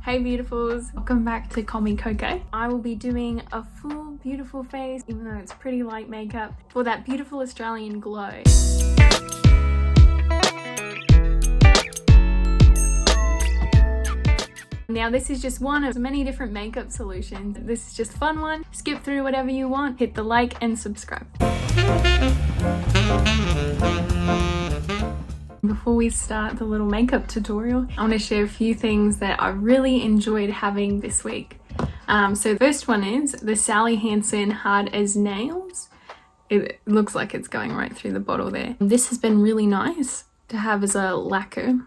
Hey beautifuls, welcome back to Call Me Coco. I will be doing a full beautiful face, even though it's pretty light makeup, for that beautiful Australian glow. Now this is just one of many different makeup solutions. This is just a fun one. Skip through whatever you want, hit the like and subscribe. Before we start the little makeup tutorial, I want to share a few things that I really enjoyed having this week. So the first one is the Sally Hansen Hard as Nails. It looks like it's going right through the bottle there. This has been really nice to have as a lacquer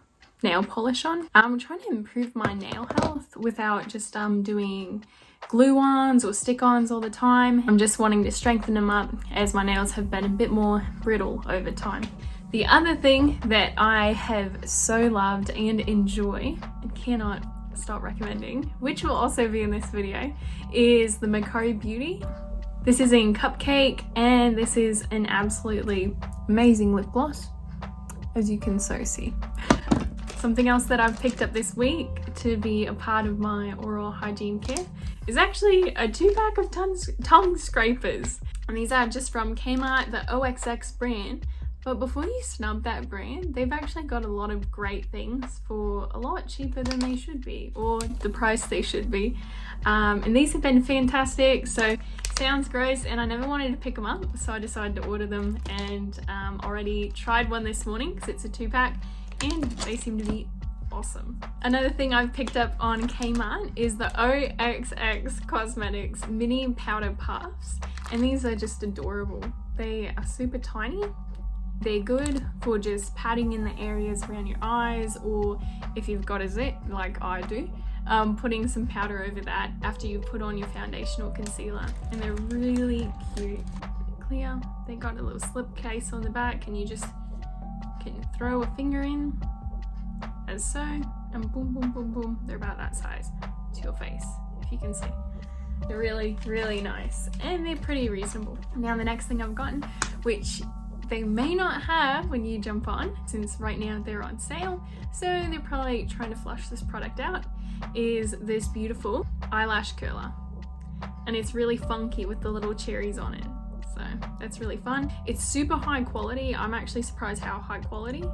nail polish on. I'm trying to improve my nail health without just doing glue-ons or stick-ons all the time. I'm just wanting to strengthen them up as my nails have been a bit more brittle over time. The other thing that I have so loved and enjoy and cannot stop recommending, which will also be in this video, is the Macao Beauty. This is in Cupcake and this is an absolutely amazing lip gloss, as you can so see. Something else that I've picked up this week to be a part of my oral hygiene care is actually a 2-pack of tongue scrapers. And these are just from Kmart, the OXX brand. But before you snub that brand, they've actually got a lot of great things for a lot cheaper than they should be, or the price they should be. And these have been fantastic. So sounds gross and I never wanted to pick them up, so I decided to order them, and already tried one this morning because it's a 2-pack and they seem to be awesome. Another thing I've picked up on Kmart is the OXX Cosmetics mini powder puffs, and these are just adorable. They are super tiny. They're good for just patting in the areas around your eyes, or if you've got a zit like I do, putting some powder over that after you put on your foundation or concealer. And they're really cute. Clear. They got a little slip case on the back and you just can throw a finger in as so, and boom, boom, boom, boom. They're about that size to your face, if you can see. They're really, really nice and they're pretty reasonable. Now the next thing I've gotten, which they may not have when you jump on, since right now they're on sale, so they're probably trying to flush this product out, is this beautiful eyelash curler. And it's really funky with the little cherries on it, so that's really fun. It's super high quality. I'm actually surprised how high quality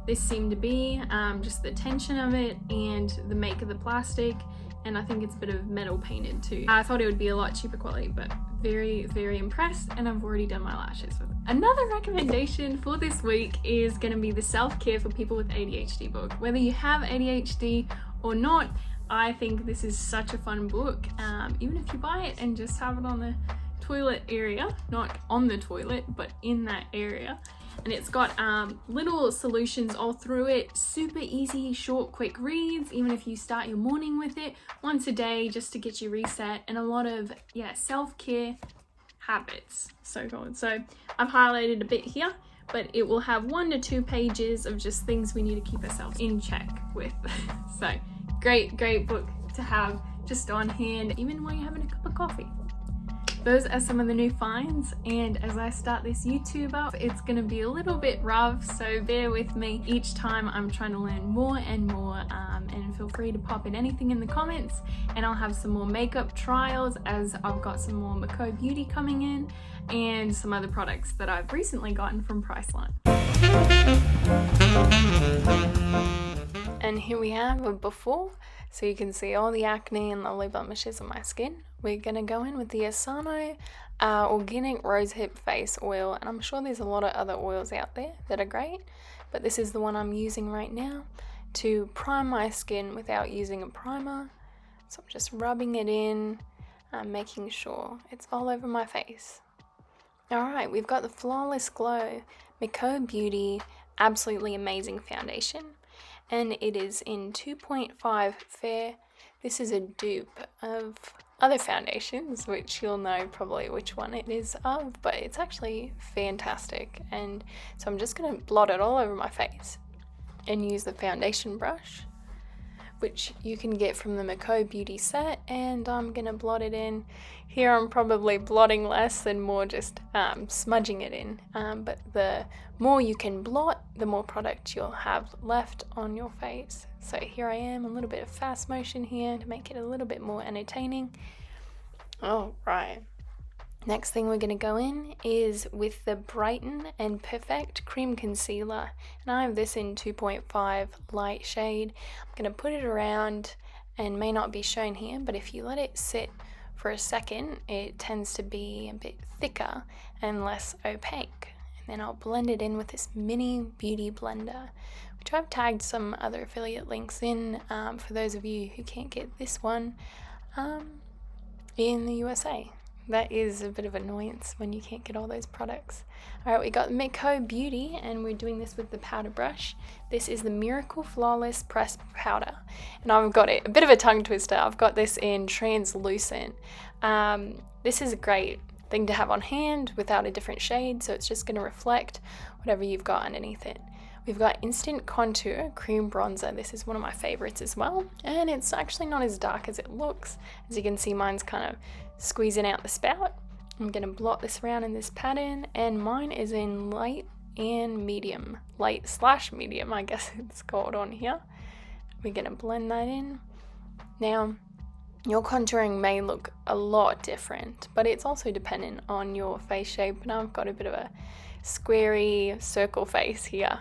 this seemed to be, just the tension of it and the make of the plastic, and I think it's a bit of metal painted too. I thought it would be a lot cheaper quality, but very, very impressed, and I've already done my lashes with it. Another recommendation for this week is going to be the Self-Care for People with ADHD book. Whether you have ADHD or not, I think this is such a fun book. Even if you buy it and just have it on the toilet area, not on the toilet, but in that area. And it's got little solutions all through it, super easy, short, quick reads, even if you start your morning with it once a day just to get you reset, and a lot of self-care habits. So good. So I've highlighted a bit here, but it will have 1 to 2 pages of just things we need to keep ourselves in check with. So great book to have just on hand, even while you're having a cup of coffee. Those are some of the new finds, and as I start this YouTube up, it's going to be a little bit rough, so bear with me. Each time I'm trying to learn more and more, and feel free to pop in anything in the comments, and I'll have some more makeup trials as I've got some more Macao Beauty coming in, and some other products that I've recently gotten from Priceline. And here we have a before, so you can see all the acne and lovely blemishes on my skin. We're going to go in with the Asano Organic Rosehip Face Oil, and I'm sure there's a lot of other oils out there that are great, but this is the one I'm using right now to prime my skin without using a primer. So I'm just rubbing it in, making sure it's all over my face. Alright, we've got the Flawless Glow Macao Beauty Absolutely Amazing Foundation, and it is in 2.5 Fair. This is a dupe of other foundations, which you'll know probably which one it is of, but it's actually fantastic. And so I'm just going to blot it all over my face and use the foundation brush which you can get from the Miko Beauty set, and I'm gonna blot it in. Here I'm probably blotting less and more just smudging it in, but the more you can blot, the more product you'll have left on your face. So here I am, a little bit of fast motion here to make it a little bit more entertaining. All right. Next thing we're going to go in is with the Brighten and Perfect Cream Concealer, and I have this in 2.5 light shade. I'm going to put it around, and may not be shown here, but if you let it sit for a second, it tends to be a bit thicker and less opaque. And then I'll blend it in with this mini beauty blender, which I've tagged some other affiliate links in for those of you who can't get this one in the USA. That is a bit of annoyance when you can't get all those products. Alright, we got Miko Beauty, and we're doing this with the powder brush. This is the Miracle Flawless Pressed Powder, and I've got it, a bit of a tongue twister, I've got this in translucent. This is a great thing to have on hand without a different shade, so it's just going to reflect whatever you've got underneath it. We've got Instant Contour Cream Bronzer. This is one of my favorites as well, and it's actually not as dark as it looks. As you can see, mine's kind of squeezing out the spout. I'm going to blot this around in this pattern, and mine is in light and medium. Light/medium, I guess it's called on here. We're going to blend that in. Now, your contouring may look a lot different, but it's also dependent on your face shape, and I've got a bit of a squarey circle face here.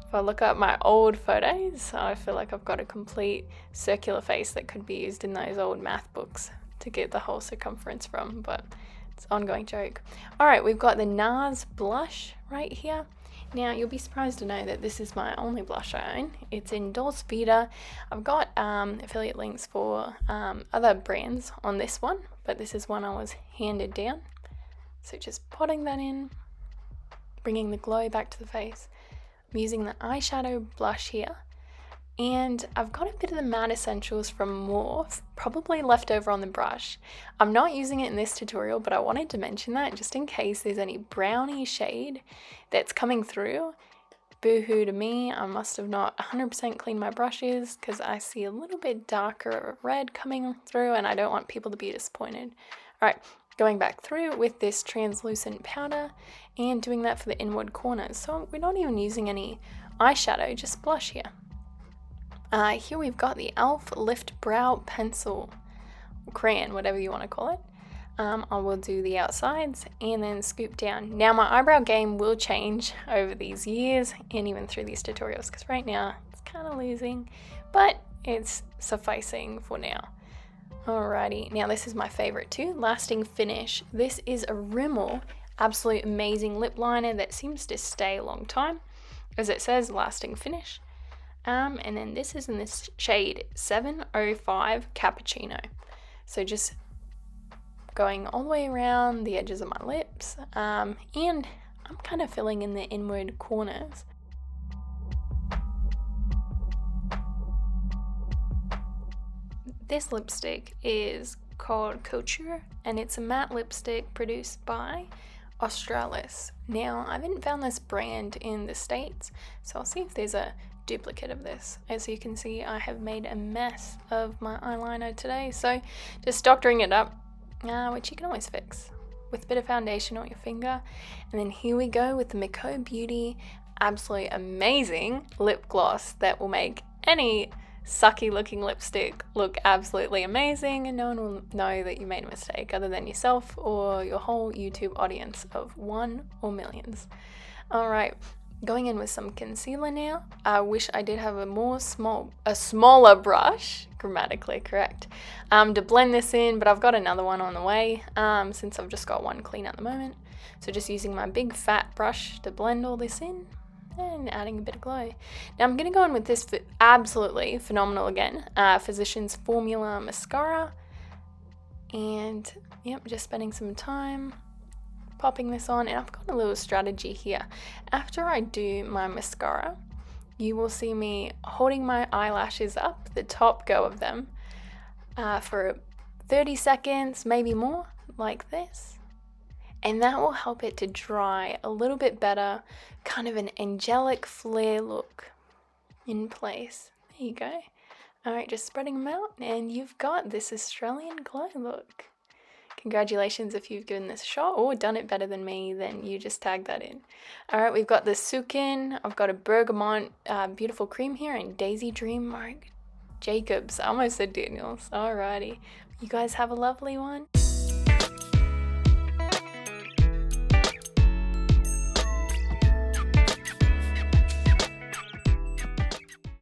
If I look at my old photos, I feel like I've got a complete circular face that could be used in those old math books to get the whole circumference from, but it's an ongoing joke. Alright, we've got the NARS blush right here. Now, you'll be surprised to know that this is my only blush I own. It's in Dolce Vita. I've got affiliate links for other brands on this one, but this is one I was handed down. So just potting that in, bringing the glow back to the face. I'm using the eyeshadow blush here, and I've got a bit of the Matte Essentials from Morphe, probably left over on the brush. I'm not using it in this tutorial, but I wanted to mention that just in case there's any brownie shade that's coming through. Boo-hoo to me, I must have not 100% cleaned my brushes because I see a little bit darker red coming through, and I don't want people to be disappointed. Alright, going back through with this translucent powder and doing that for the inward corners. So we're not even using any eyeshadow, just blush here. Here we've got the e.l.f. Lift Brow Pencil, or crayon, whatever you want to call it. I will do the outsides and then scoop down. Now my eyebrow game will change over these years and even through these tutorials, because right now it's kind of losing, but it's sufficing for now. Alrighty, now this is my favorite too, Lasting Finish. This is a Rimmel absolute amazing lip liner that seems to stay a long time, as it says Lasting Finish. And then this is in this shade 705 Cappuccino. So just going all the way around the edges of my lips, and I'm kind of filling in the inward corners. This lipstick is called Couture, and it's a matte lipstick produced by Australis. Now, I haven't found this brand in the States, so I'll see if there's a duplicate of this. As you can see, I have made a mess of my eyeliner today, so just doctoring it up, which you can always fix with a bit of foundation on your finger. And then here we go with the Miko Beauty absolutely amazing lip gloss that will make any sucky looking lipstick look absolutely amazing, and no one will know that you made a mistake other than yourself or your whole YouTube audience of one or millions. Alright, going in with some concealer now. I wish I did have a smaller brush, grammatically correct, to blend this in, but I've got another one on the way since I've just got one clean at the moment. So just using my big fat brush to blend all this in and adding a bit of glow. Now I'm going to go in with this absolutely phenomenal again, Physicians Formula Mascara, and yep, just spending some time popping this on. And I've got a little strategy here. After I do my mascara, you will see me holding my eyelashes up, the top go of them, for 30 seconds, maybe more, like this. And that will help it to dry a little bit better, kind of an angelic flare look in place. There you go. Alright, just spreading them out, and you've got this Australian glow look. Congratulations if you've given this a shot or done it better than me, then you just tag that in. Alright, we've got the Sukin, I've got a Bergamot beautiful cream here, and Daisy Dream Mark Jacobs. I almost said Daniels. Alrighty, you guys have a lovely one.